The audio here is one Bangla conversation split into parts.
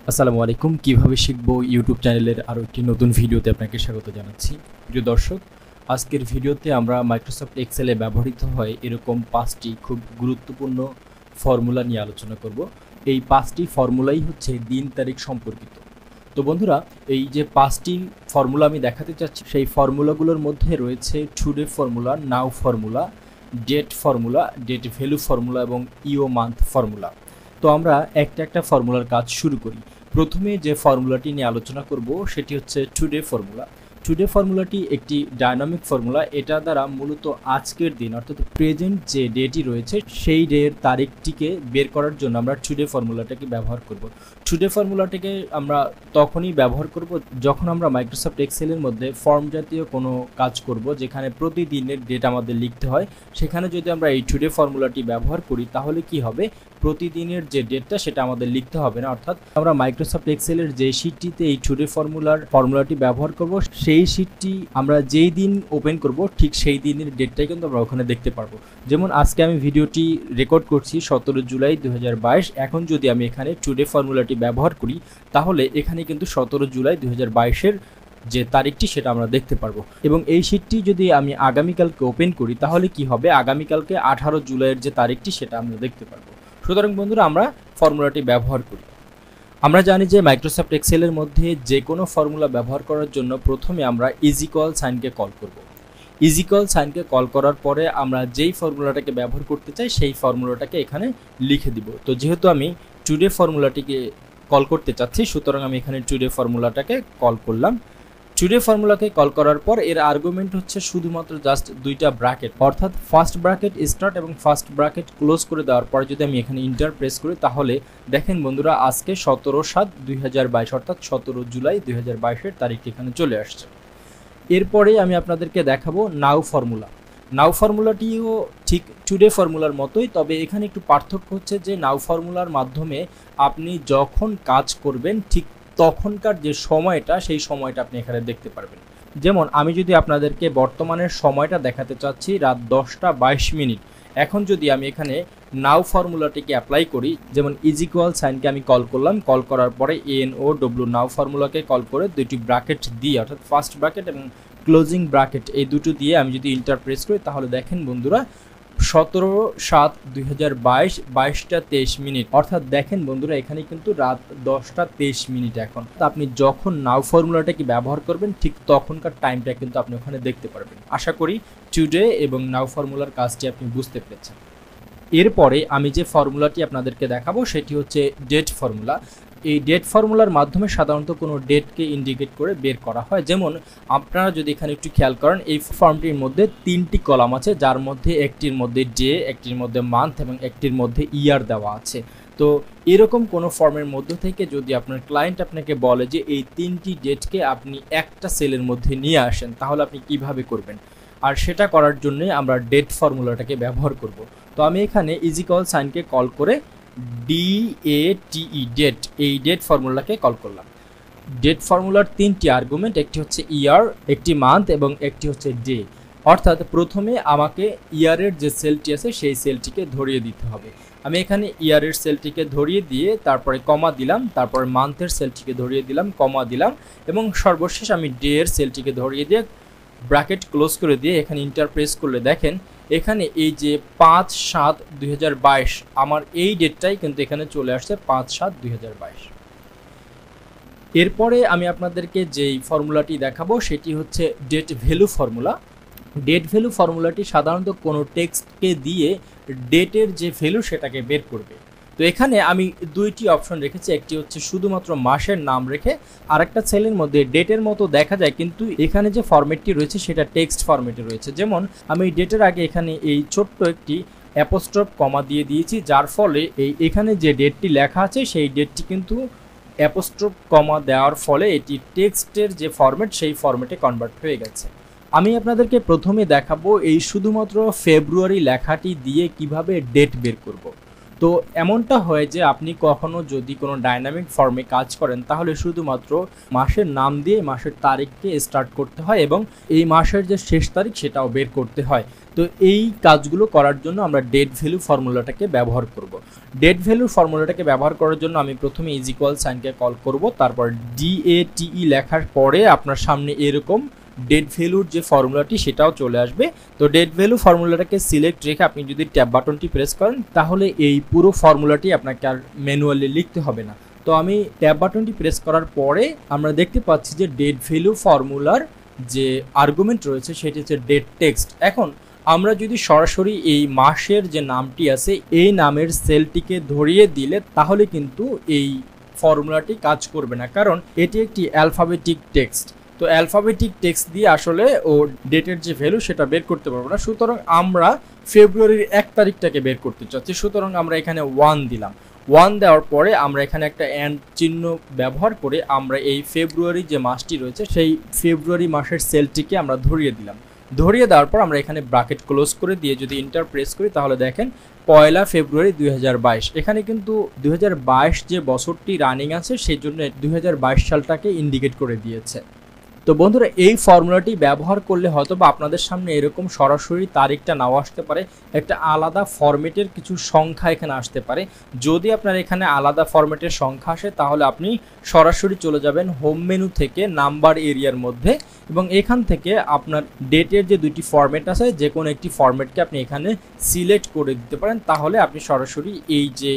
আসসালামু আলাইকুম। কিভাবে শিখবো ইউটিউব চ্যানেলের আরও একটি নতুন ভিডিওতে আপনাকে স্বাগত জানাচ্ছি। প্রিয় দর্শক, আজকের ভিডিওতে আমরা মাইক্রোসফট এক্সেলে ব্যবহৃত হয় এরকম 5টি খুব গুরুত্বপূর্ণ ফর্মুলা নিয়ে আলোচনা করব। এই 5টি ফর্মুলাই হচ্ছে দিন তারিখ সম্পর্কিত। তো বন্ধুরা, এই যে 5টি ফর্মুলা আমি দেখাতে চাচ্ছি, সেই ফর্মুলাগুলোর মধ্যে রয়েছে today formula, now formula, date formula, date value formula এবং ইওমান্থ ফর্মুলা। তো আমরা একটা ফর্মুলার কাজ শুরু করি। প্রথমে যে ফর্মুলাটি নিয়ে আলোচনা করব সেটি হচ্ছে টুডে ফর্মুলা। টুডে ফর্মুলাটি একটি ডায়নামিক ফর্মুলা। এটা দ্বারা মূলত আজকের দিন অর্থাৎ প্রেজেন্ট যে ডেটি রয়েছে সেই ডের তারিখটিকে বের করার জন্য আমরা টুডে ফর্মুলাটাকে ব্যবহার করব। টুডে ফর্মুলাটাকে আমরা তখনই ব্যবহার করব যখন আমরা মাইক্রোসফট এক্সেলের মধ্যে ফর্ম জাতীয় কোনো কাজ করব, যেখানে প্রতিদিনের ডেট আমাদের লিখতে হয়। সেখানে যদি আমরা এই টুডে ফর্মুলাটি ব্যবহার করি তাহলে কি হবে, প্রতিদিনের যে ডেটটা সেটা আমাদের লিখতে হবে না। অর্থাৎ আমরা মাইক্রোসফট এক্সেলের যে শিটটিতে এই টুডে ফর্মুলাটি ব্যবহার করব, সেই শিটটি আমরা যেই দিন ওপেন করব ঠিক সেই দিনের ডেটটাই কিন্তু আমরা ওখানে দেখতে পারবো। যেমন আজকে আমি ভিডিওটি রেকর্ড করছি 17 জুলাই 2022। এখন যদি আমি এখানে টুডে ফর্মুলাটি ব্যবহার করি তাহলে এখানে কিন্তু 17 জুলাই 2022-এর যে তারিখটি সেটা আমরা দেখতে পারবো। এবং এই শিটটি যদি আমি আগামীকালকে ওপেন করি তাহলে কি হবে, আগামীকালকে 18 জুলাইয়ের যে তারিখটি সেটা আমরা দেখতে পারবো। সুতরাং বন্ধুরা, আমরা ফর্মুলাটি ব্যবহার করি। আমরা জানি যে মাইক্রোসফট এক্সেলের মধ্যে যে কোনো ফর্মুলা ব্যবহার করার জন্য প্রথমে আমরা ইজিক্যাল সাইনকে কল করব। ইজিক্যাল সাইনকে কল করার পরে আমরা যেই ফর্মুলাটাকে ব্যবহার করতে চাই সেই ফর্মুলাটাকে এখানে লিখে দিব। তো যেহেতু আমি টুডে ফর্মুলাটিকে কল করতে চাচ্ছি, সুতরাং আমি এখানে টুডে ফর্মুলাটাকে কল করলাম। টুডে ফর্মুলাকে কল করার পর এর আর্গুমেন্ট হচ্ছে শুধুমাত্র জাস্ট দুইটা ব্র্যাকেট, অর্থাৎ ফার্স্ট ব্র্যাকেট স্টার্ট এবং ফার্স্ট ব্র্যাকেট ক্লোজ করে দেওয়ার পরে যদি আমি এখানে ইন্টার প্রেস করি তাহলে দেখেন বন্ধুরা, আজকে 17/7/2022 অর্থাৎ 17 জুলাই 2022-এর তারিখটি এখানে চলে আসছে। এরপরে আমি আপনাদেরকে দেখাবো নাও ফর্মুলা। নাও ফর্মুলাটিও ঠিক টুডে ফর্মুলার মতোই, তবে এখানে একটু পার্থক্য হচ্ছে যে নাও ফর্মুলার মাধ্যমে আপনি যখন কাজ করবেন ঠিক তখনকার যে সময়টা সেই সময়টা আপনি এখানে দেখতে পারবেন। যেমন আমি যদি আপনাদেরকে বর্তমানের সময়টা দেখাতে চাচ্ছি রাত 10:22। এখন যদি আমি এখানে নাও ফর্মুলাটিকে অ্যাপ্লাই করি, যেমন ইজিক্যাল সাইনকে আমি কল করলাম, কল করার পরে NOW নাও ফর্মুলাকে কল করে দুইটি ব্র্যাকেট দিয়ে অর্থাৎ ফার্স্ট ব্র্যাকেট এবং ক্লোজিং ব্র্যাকেট এই দুটো দিয়ে আমি যদি ইন্টার প্রেস করি তাহলে দেখেন বন্ধুরা 17/7/2022 22:23 অর্থাৎ দেখেন বন্ধুরা এখানে কিন্তু রাত 10:23। এখন আপনি যখন নাও ফর্মুলাটাকে ব্যবহার করবেন ঠিক তখনকার টাইমটা কিন্তু আপনি ওখানে দেখতে পারবেন। আশা করি টুডে এবং নাও ফর্মুলার কাজটি আপনি বুঝতে পেরেছেন। এরপরে আমি যে ফর্মুলাটি আপনাদেরকে দেখাবো সেটি হচ্ছে ডেট ফর্মুলা। এই ডেট ফর্মুলার মাধ্যমে সাধারণত কোনো ডেটকে ইন্ডিকেট করে বের করা হয়। যেমন আপনারা যদি এখানে একটু খেয়াল করেন, এই ফর্মটির মধ্যে 3টি কলাম আছে, যার মধ্যে একটির মধ্যে ডে, একটির মধ্যে মান্থ এবং একটির মধ্যে ইয়ার দেওয়া আছে। তো এরকম কোনো ফর্মের মধ্য থেকে যদি আপনার ক্লায়েন্ট আপনাকে বলে যে এই 3টি ডেটকে আপনি একটা সেলের মধ্যে নিয়ে আসেন, তাহলে আপনি কিভাবে করবেন? আর সেটা করার জন্য আমরা ডেট ফর্মুলাটাকে ব্যবহার করব। তো আমি এখানে ইজিক্যাল সাইনকে কল করে DATE ডেট এই ডেট ফর্মুলাকে কল করলাম। ডেট ফর্মুলার 3টি আর্গুমেন্ট, একটি হচ্ছে ইয়ার, একটি মান্থ এবং একটি হচ্ছে ডে। অর্থাৎ প্রথমে আমাকে ইয়ারের যে সেলটি আছে সেই সেলটিকে ধরিয়ে দিতে হবে। আমি এখানে ইয়ারের সেলটিকে ধরিয়ে দিয়ে তারপরে কমা দিলাম, তারপরে মান্থের সেলটিকে ধরিয়ে দিলাম, কমা দিলাম এবং সর্বশেষ আমি ডে এর সেলটিকে ধরিয়ে দিয়ে ব্র্যাকেট ক্লোজ করে দিয়ে এখানে ইন্টার প্রেস করলে দেখেন এখানে এই যে 5/7/2022 আমার এই ডেটটাই কিন্তু এখানে চলে আসছে 5/7/2022। এরপরে আমি আপনাদেরকে যেই ফর্মুলাটি দেখাবো সেটি হচ্ছে date value formula. Date value ফর্মুলাটি সাধারণত কোনো টেক্সটকে দিয়ে ডেটের যে ভ্যালু সেটাকে বের করবে। তো এখানে আমি দুইটি অপশন রেখেছি, একটি হচ্ছে শুধুমাত্র মাসের নাম রেখে, আরেকটা সেলের মধ্যে ডেটের মতো দেখা যায় কিন্তু এখানে যে ফরম্যাটটি রয়েছে সেটা টেক্সট ফরম্যাটে রয়েছে। যেমন আমি ডেটের আগে এখানে এই ছোট্ট একটি অ্যাপোস্ট্রফ কমা দিয়ে দিয়েছি, যার ফলে এখানে যে ডেটটি লেখা আছে সেই ডেটটি কিন্তু অ্যাপোস্ট্রফ কমা দেওয়ার ফলে এটি টেক্সটের যে ফরম্যাট সেই ফরম্যাটে কনভার্ট হয়ে গেছে। আমি আপনাদেরকে প্রথমে দেখাবো এই শুধুমাত্র ফেব্রুয়ারি লেখাটি দিয়ে কিভাবে ডেট বের করব। তো এমনটা হয় যে আপনি কখনো যদি কোনো ডাইনামিক ফর্মে কাজ করেন তাহলে শুধুমাত্র মাসের নাম দিয়ে মাসের তারিখকে স্টার্ট করতে হয় এবং এই মাসের যে শেষ তারিখ সেটাও বের করতে হয়। তো এই কাজগুলো করার জন্য আমরা ডেট ভ্যালু ফর্মুলাটাকে ব্যবহার করব। ডেট ভ্যালু ফর্মুলাটাকে ব্যবহার করার জন্য আমি প্রথমে ইজ ইকুয়াল সাইনকে কল করব, তারপর DATE লেখার পরে আপনার সামনে এরকম ডেট ভ্যালুর যে ফর্মুলাটি সেটাও চলে আসবে। তো ডেট ভ্যালু ফর্মুলাটাকে সিলেক্ট রেখে আপনি যদি ট্যাব বাটনটি প্রেস করেন তাহলে এই পুরো ফর্মুলাটি আপনাকে আর ম্যানুয়ালি লিখতে হবে না। তো আমি ট্যাব বাটনটি প্রেস করার পরে আমরা দেখতে পাচ্ছি যে ডেট ভ্যালু ফর্মুলার যে আর্গুমেন্ট রয়েছে সেটি হচ্ছে ডেট টেক্সট। এখন আমরা যদি সরাসরি এই মাসের যে নামটি আছে এই নামের সেলটিকে ধরিয়ে দিলে তাহলে কিন্তু এই ফর্মুলাটি কাজ করবে না, কারণ এটি একটি অ্যালফাবেটিক টেক্সট। তো অ্যালফাবেটিক টেক্সট দিয়ে আসলে ও ডেটের যে ভ্যালু সেটা বের করতে পারবো না। সুতরাং আমরা ফেব্রুয়ারির 1 তারিখটাকে বের করতে চাচ্ছি, সুতরাং আমরা এখানে 1 দিলাম। 1 দেওয়ার পরে আমরা এখানে একটা অ্যান্ড চিহ্ন ব্যবহার করে আমরা এই ফেব্রুয়ারি যে মাসটি রয়েছে সেই ফেব্রুয়ারি মাসের সেলটিকে আমরা ধরিয়ে দিলাম। ধরিয়ে দেওয়ার পর আমরা এখানে ব্র্যাকেট ক্লোজ করে দিয়ে যদি ইন্টার প্রেস করি তাহলে দেখেন 1 ফেব্রুয়ারি 2022। এখানে কিন্তু 2022 যে বছরটি রানিং আছে সেই জন্য 2022 সালটাকে ইন্ডিকেট করে দিয়েছে। তো বন্ধুরা এই ফর্মুলাটি ব্যবহার করলে হয়তো বা আপনাদের সামনে এরকম সরাসরি তারিখটা নাও আসতে পারে, একটা আলাদা ফরম্যাটের কিছু সংখ্যা এখানে আসতে পারে। যদি আপনার এখানে আলাদা ফরম্যাটের সংখ্যা আসে তাহলে আপনি সরাসরি চলে যাবেন হোম মেনু থেকে নাম্বার এরিয়ার মধ্যে এবং এখান থেকে আপনার ডেটের যে দুটি ফরম্যাট আছে যে কোনো একটি ফরম্যাটকে আপনি এখানে সিলেক্ট করে দিতে পারেন, তাহলে আপনি সরাসরি এই যে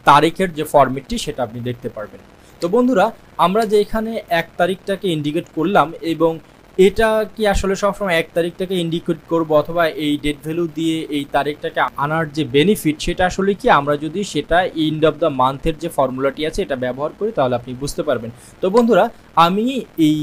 তারিখের যে ফরম্যাটটি সেটা আপনি দেখতে পারবেন। তো বন্ধুরা আমরা যে এখানে 1 তারিখটাকে ইন্ডিকেট করলাম এবং এটা কি আসলে সবসময় 1 তারিখটাকে ইন্ডিকেট করব অথবা এই ডেট ভ্যালু দিয়ে এই তারিখটাকে আনার যে বেনিফিট সেটা আসলে কি, আমরা যদি সেটা এন্ড অফ দ্য মান্থের যে ফর্মুলাটি আছে এটা ব্যবহার করি তাহলে আপনি বুঝতে পারবেন। তো বন্ধুরা আমি এই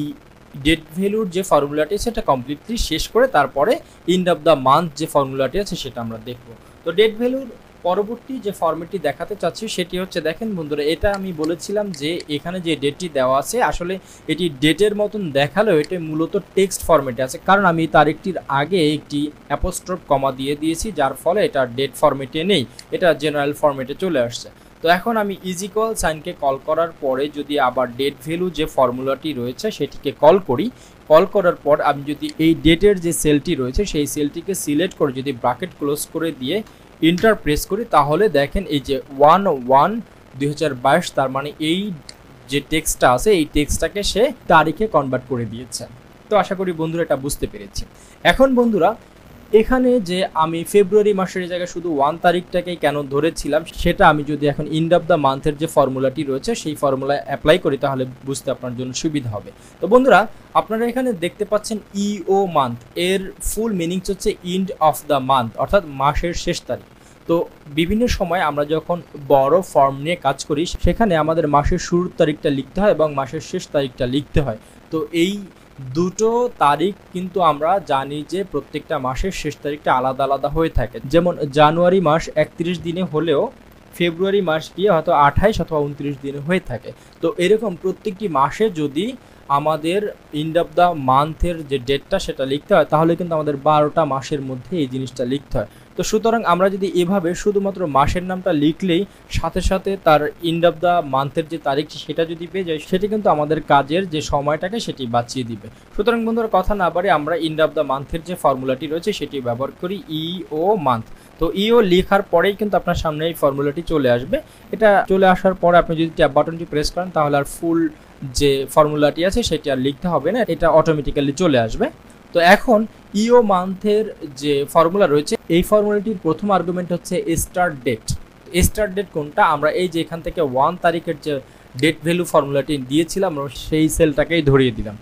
ডেট ভ্যালুর যে ফর্মুলাটি সেটা কমপ্লিটলি শেষ করে তারপরে এন্ড অফ দ্য মান্থ যে ফর্মুলাটি আছে সেটা আমরা দেখব। তো ডেট ভ্যালুর পরবর্তী যে ফরম্যাটটি দেখাতে চাচ্ছি সেটি হচ্ছে, দেখেন বন্ধুরা এটা আমি বলেছিলাম যে এখানে যে ডেটটি দেওয়া আছে আসলে এটি ডেটের মতন দেখালেও এটা মূলত টেক্সট ফরম্যাটে আছে, কারণ আমি তারিখটির আগে একটি অ্যাপোস্ট্রফ কমা দিয়ে দিয়েছি যার ফলে এটা ডেট ফরম্যাটে নেই, এটা জেনারেল ফরম্যাটে চলে আসছে। তো এখন আমি ইজ ইকুয়াল সাইনকে কল করার পরে যদি আবার ডেট ভ্যালু যে ফর্মুলাটি রয়েছে সেটিকে কল করি, কল করার পর আমি যদি এই ডেটের যে সেলটি রয়েছে সেই সেলটিকে সিলেক্ট করে যদি ব্র্যাকেট ক্লোজ করে দিয়ে ইন্টার প্রেস করি তাহলে দেখেন এই যে 1/1/2022 তার মানে এই যে টেক্সটটা আছে এই টেক্সটটাকে সে তারিখে কনভার্ট করে দিয়েছে। তো আশা করি বন্ধুরা এটা বুঝতে পেরেছি। এখন বন্ধুরা এখানে যে আমি ফেব্রুয়ারি মাসের জায়গায় শুধু 1 তারিখটাকেই কেন ধরেছিলাম সেটা আমি যদি এখন এন্ড অফ দ্য মান্থের যে ফর্মুলাটি রয়েছে সেই ফর্মুলা অ্যাপ্লাই করি তাহলে বুঝতে আপনার জন্য সুবিধা হবে। তো বন্ধুরা আপনারা এখানে দেখতে পাচ্ছেন ইওমান্থ এর ফুল মিনিংস হচ্ছে এন্ড অফ দ্য মান্থ অর্থাৎ মাসের শেষ তারিখ। তো বিভিন্ন সময় আমরা যখন বড় ফর্ম নিয়ে কাজ করি সেখানে আমাদের মাসের শুরুর তারিখটা লিখতে হয় এবং মাসের শেষ তারিখটা লিখতে হয়। তো এই দুটো তারিখ কিন্তু আমরা জানি যে প্রত্যেকটা মাসের শেষ তারিখটা আলাদা আলাদা হয়ে থাকে, যেমন জানুয়ারি মাস 31 দিনে হলেও ফেব্রুয়ারি মাস গিয়ে হয়তো 28 অথবা 29 দিনে হয়ে থাকে। তো এরকম প্রত্যেকটি মাসে যদি আমাদের এন্ড অফ দ্য মান্থের যে ডেটটা সেটা লিখতে হয় তাহলে কিন্তু আমাদের 12টা মাসের মধ্যে এই জিনিসটা লিখতে হয়। তো সুতরাং আমরা যদি এভাবে শুধুমাত্র মাসের নামটা লিখলেই সাথে সাথে তার এন্ড অফ দ্য মান্থের যে তারিখটি সেটা যদি পেয়ে যায় সেটি কিন্তু আমাদের কাজের যে সময়টাকে সেটি বাঁচিয়ে দিবে। সুতরাং বন্ধুরা কথা না বাড়ে আমরা এন্ড অফ দ্য মান্থের যে ফর্মুলাটি রয়েছে সেটি ব্যবহার করি ইওমান্থ। তো ইও লেখার পরেই কিন্তু আপনার সামনে এই ফর্মুলাটি চলে আসবে। এটা চলে আসার পরে আপনি যদি ট্যাব বাটনটি প্রেস করেন তাহলে আর ফুল যে ফর্মুলাটি আছে সেটি আর লিখতে হবে না, এটা অটোমেটিক্যালি চলে আসবে। তো এখন ইওমান্থের যে ফর্মুলা রয়েছে এই ফর্মুলাটির প্রথম আর্গুমেন্ট হচ্ছে স্টার্ট ডেট। স্টার্ট ডেট কোনটা, আমরা এই যে এখান থেকে 1 তারিখের যে ডেট ভ্যালু ফর্মুলাটি দিয়েছিলাম সেই সেলটাকেই ধরিয়ে দিলাম।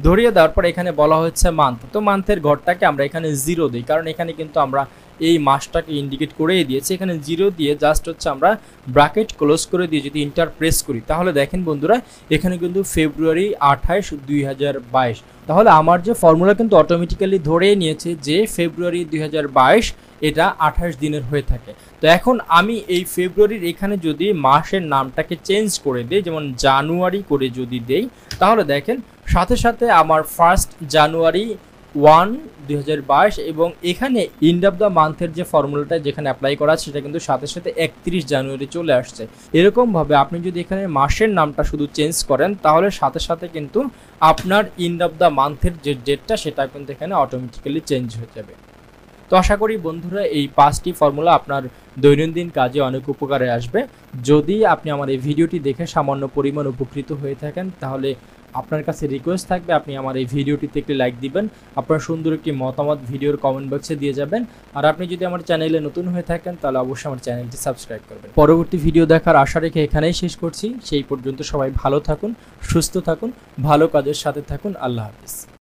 ধরিয়ে দেওয়ার পর এখানে বলা হচ্ছে মান্থ, তো মান্থের ঘরটাকে আমরা এখানে 0 দিই, কারণ এখানে কিন্তু আমরা এই মাসটাকে ইন্ডিকেট করেই দিয়েছি। এখানে 0 দিয়ে জাস্ট হচ্ছে আমরা ব্র্যাকেট ক্লোজ করে দিয়ে যদি ইন্টার প্রেস করি তাহলে দেখেন বন্ধুরা এখানে কিন্তু ফেব্রুয়ারি 28, 2022। তাহলে আমার যে ফর্মুলা কিন্তু অটোমেটিক্যালি ধরেই নিয়েছে যে ফেব্রুয়ারি 2022 এটা 28 দিনের হয়ে থাকে। তো এখন আমি এই ফেব্রুয়ারির এখানে যদি মাসের নামটাকে চেঞ্জ করে দিই, যেমন জানুয়ারি করে যদি দেই তাহলে দেখেন সাথে সাথে আমার 1 জানুয়ারি 1/2022 এবং এখানে এন্ড অফ দ্য মান্থের যে ফর্মুলাটা যেখানে অ্যাপ্লাই করা সেটা কিন্তু সাথে সাথে 31 জানুয়ারি চলে আসছে। এরকমভাবে আপনি যদি এখানে মাসের নামটা শুধু চেঞ্জ করেন তাহলে সাথে সাথে কিন্তু আপনার এন্ড অফ দ্য মান্থের যে ডেটটা সেটা কিন্তু এখানে অটোমেটিক্যালি চেঞ্জ হয়ে যাবে। তো আশা করি বন্ধুরা এই 5টি ফর্মুলা আপনার দৈনন্দিন কাজে অনেক উপকারে আসবে। যদি আপনি আমার এই ভিডিওটি দেখে সামান্য পরিমাণ উপকৃত হয়ে থাকেন তাহলে আপনার কাছে রিকোয়েস্ট থাকবে আপনি আমার এই ভিডিওটিতে একটি লাইক দিবেন, আপনার সুন্দর একটি মতামত ভিডিওর কমেন্ট বক্সে দিয়ে যাবেন। আর আপনি যদি আমার চ্যানেলে নতুন হয়ে থাকেন তাহলে অবশ্যই আমার চ্যানেলটি সাবস্ক্রাইব করবেন। পরবর্তী ভিডিও দেখার আশা রেখে এখানেই শেষ করছি। সেই পর্যন্ত সবাই ভালো থাকুন, সুস্থ থাকুন, ভালো কাজের সাথে থাকুন। আল্লাহ হাফিজ।